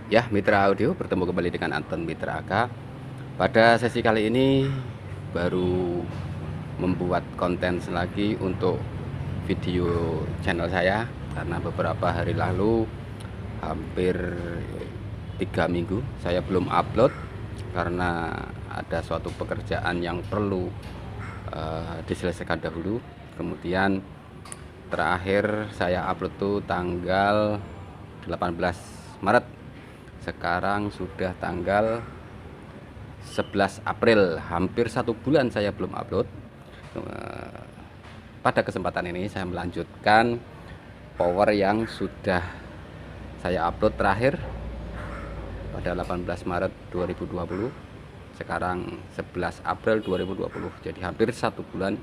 Ya, Mitra Audio bertemu kembali dengan Anton Mitra AK. Pada sesi kali ini baru membuat konten lagi untuk video channel saya karena beberapa hari lalu hampir 3 minggu saya belum upload karena ada suatu pekerjaan yang perlu diselesaikan dahulu. Kemudian terakhir saya upload tuh tanggal 18 Maret. Sekarang sudah tanggal 11 April, hampir 1 bulan saya belum upload. Pada kesempatan ini saya melanjutkan power yang sudah saya upload terakhir pada 18 Maret 2020. Sekarang 11 April 2020, jadi hampir 1 bulan,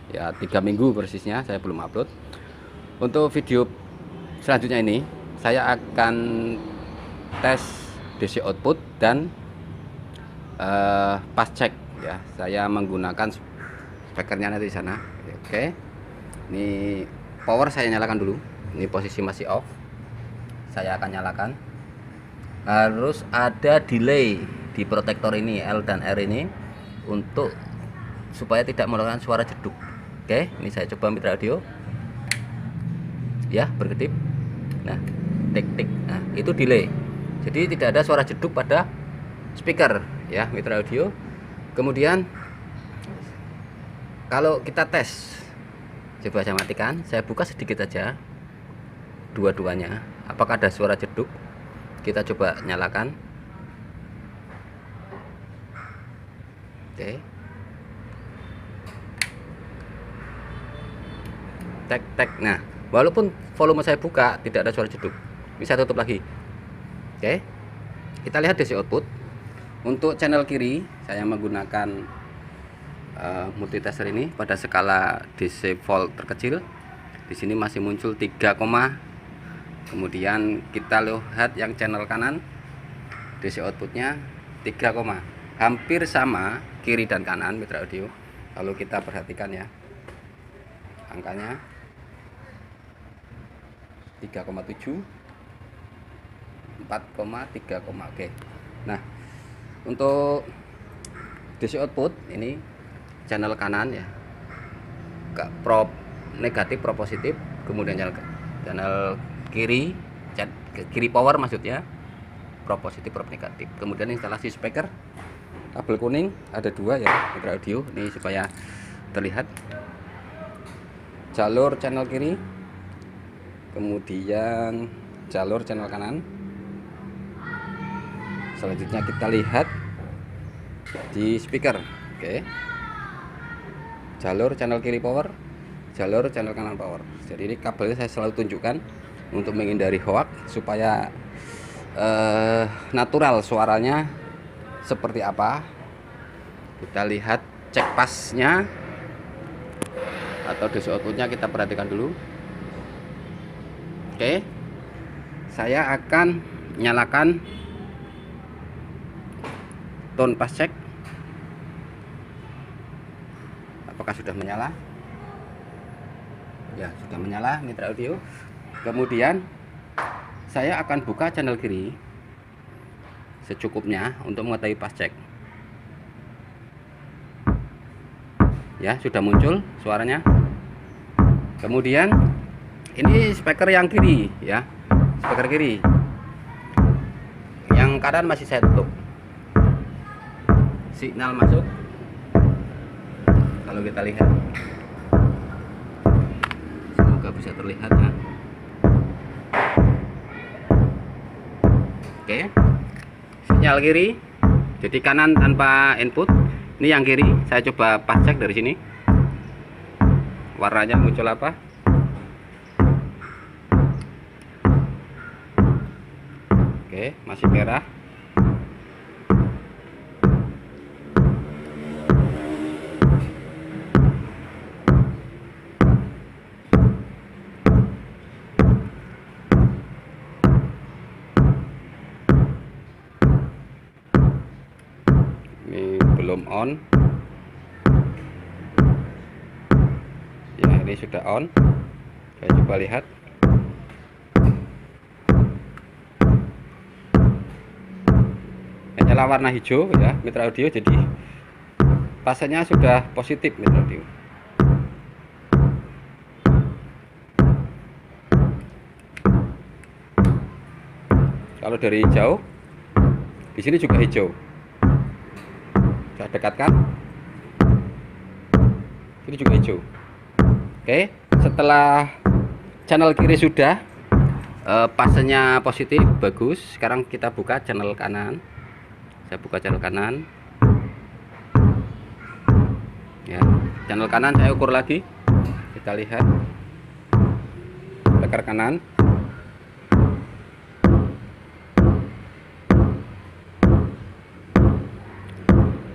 ya 3 minggu persisnya saya belum upload. Untuk video selanjutnya ini saya akan tes DC output dan pas check ya. Saya menggunakan speakernya nanti di sana. Oke. Ini power saya nyalakan dulu. Ini posisi masih off. Saya akan nyalakan. Harus ada delay di protektor ini L dan R ini untuk supaya tidak mengeluarkan suara jeduk. Oke, ini saya coba Mitra Audio. Ya, berkedip. Nah, tik-tik. Nah, itu delay. Jadi tidak ada suara jeduk pada speaker ya, Mitra Audio. Kemudian kalau kita tes, coba saya matikan, saya buka sedikit aja dua-duanya, apakah ada suara jeduk. Kita coba nyalakan. Oke. Tek-tek. Nah, walaupun volume saya buka tidak ada suara jeduk. Bisa tutup lagi. Oke, kita lihat DC output. Untuk channel kiri saya menggunakan multitester ini pada skala DC volt terkecil. Di sini masih muncul 3, kemudian kita lihat yang channel kanan DC outputnya 3, hampir sama kiri dan kanan Mitra Audio. Kalau kita perhatikan ya, angkanya 3,7, 4,3, oke. Nah, untuk DC output ini channel kanan ya, prop negatif, prop positif. Kemudian channel kiri, kiri power maksudnya, prop positif, prop negatif. Kemudian instalasi speaker kabel kuning ada 2 ya Mitra Audio. Ini supaya terlihat jalur channel kiri, kemudian jalur channel kanan. Selanjutnya kita lihat di speaker. Oke, jalur channel kiri power, jalur channel kanan power. Jadi ini kabelnya saya selalu tunjukkan untuk menghindari hoax, supaya natural suaranya seperti apa. Kita lihat cek pasnya atau DC outputnya, kita perhatikan dulu. Oke, saya akan nyalakan tone pas check. Apakah sudah menyala? Ya, sudah menyala Mitra Audio. Kemudian saya akan buka channel kiri secukupnya untuk mengetahui pas check. Ya, sudah muncul suaranya. Kemudian ini speaker yang kiri ya, speaker kiri. Yang kanan masih saya tutup. Signal masuk. Kalau kita lihat, semoga bisa terlihat ya. Oke, sinyal kiri, jadi kanan tanpa input. Ini yang kiri, saya coba pas cek dari sini. Warnanya muncul apa? Oke, masih merah. Ini belum on ya, ini sudah on. Saya coba lihat. nyala warna hijau ya mitra audio, jadi fasenya sudah positif mitra audio. Kalau dari jauh, di sini juga hijau. Saya dekatkan, ini juga hijau. Oke, setelah channel kiri sudah fasenya positif, bagus. Sekarang kita buka channel kanan. Saya buka channel kanan. Ya, channel kanan saya ukur lagi. Kita lihat flicker kanan.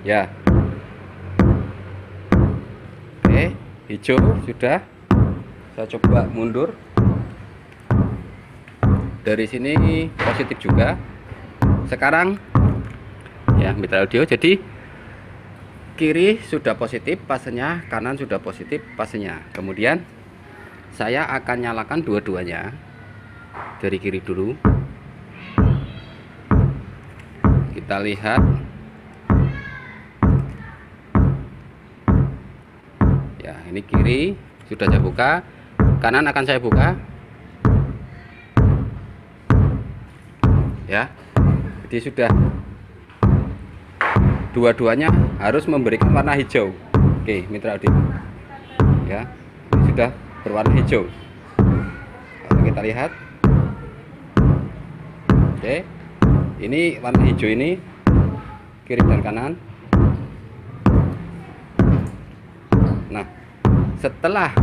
Ya, oke, hijau sudah. Saya coba mundur. Dari sini positif juga. Sekarang ya mitra audio, jadi kiri sudah positif fasenya, kanan sudah positif fasenya. Kemudian saya akan nyalakan dua-duanya. Dari kiri dulu. Kita lihat. Ya, ini kiri sudah saya buka, kanan akan saya buka. Ya, jadi sudah dua-duanya harus memberikan warna hijau. Oke, mitra audio. Ya, ini sudah berwarna hijau. Lalu kita lihat. Oke, ini warna hijau ini kiri dan kanan. Nah, setelah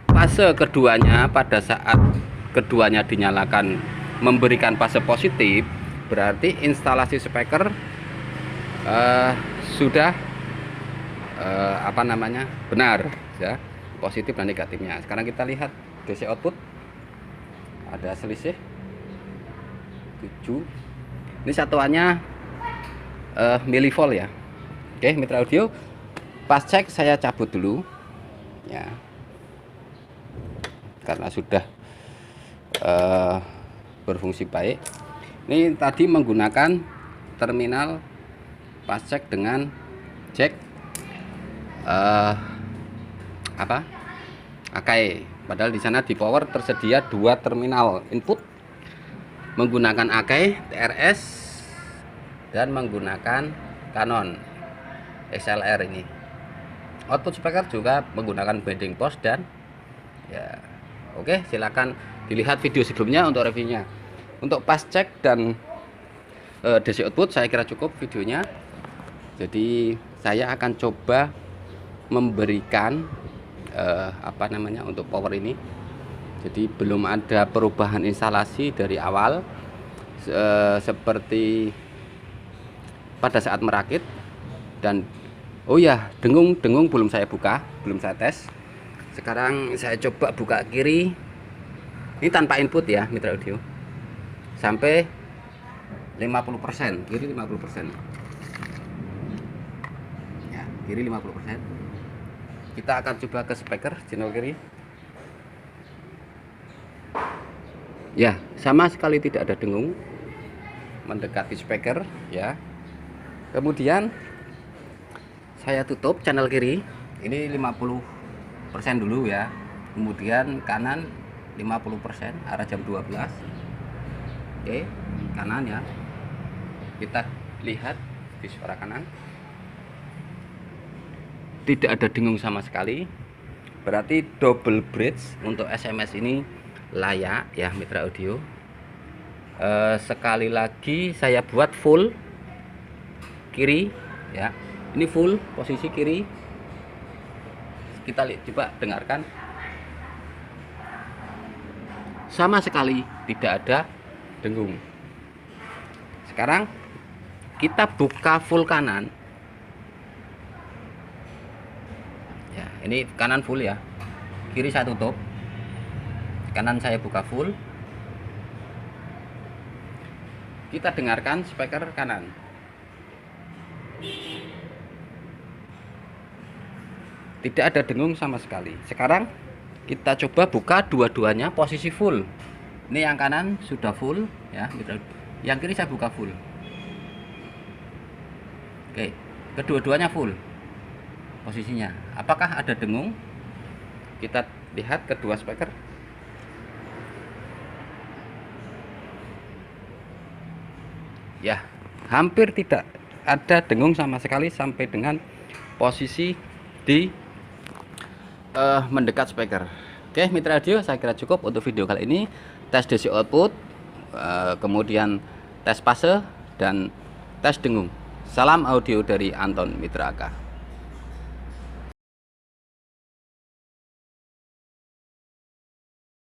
fase keduanya, pada saat keduanya dinyalakan memberikan fase positif, berarti instalasi speaker sudah benar ya, positif dan negatifnya. Sekarang kita lihat DC output, ada selisih 7. Ini satuannya milivolt ya. Oke mitra audio, pas cek saya cabut dulu ya, karena sudah berfungsi baik. Ini tadi menggunakan terminal pas cek dengan jack AKE, padahal di sana di power tersedia 2 terminal input menggunakan AKE TRS dan menggunakan Canon XLR. Ini output speaker juga menggunakan bending post dan ya. Oke, silakan dilihat video sebelumnya untuk reviewnya. Untuk pas cek dan DC output saya kira cukup videonya. Jadi saya akan coba memberikan untuk power ini. Jadi belum ada perubahan instalasi dari awal seperti pada saat merakit. Dan oh ya, dengung belum saya buka, belum saya tes. Sekarang saya coba buka kiri. Ini tanpa input ya mitra audio. Sampai 50%, kiri 50%. Ya, kiri 50%. Kita akan coba ke speaker channel kiri. Ya, sama sekali tidak ada dengung. Mendekati speaker ya. Kemudian saya tutup channel kiri. Ini 50% dulu ya. Kemudian kanan 50%, arah jam 12. Oke, kanan ya. Kita lihat di suara kanan. Tidak ada dengung sama sekali. Berarti double bridge untuk SMS ini layak ya mitra audio. Sekali lagi saya buat full kiri ya. Ini full posisi kiri. Kita lihat, coba dengarkan. Sama sekali tidak ada dengung. Sekarang kita buka full kanan. Ya, ini kanan full ya. Kiri saya tutup. Kanan saya buka full. Kita dengarkan speaker kanan. Tidak ada dengung sama sekali. Sekarang kita coba buka dua-duanya posisi full. Ini yang kanan sudah full ya, yang kiri saya buka full. Oke, kedua-duanya full posisinya. Apakah ada dengung? Kita lihat kedua speaker. Ya, hampir tidak ada dengung sama sekali sampai dengan posisi di mendekat speaker. Oke, mitra radio, saya kira cukup untuk video kali ini. Tes DC output, kemudian tes fase dan tes dengung. Salam audio dari Anton Mitra AK.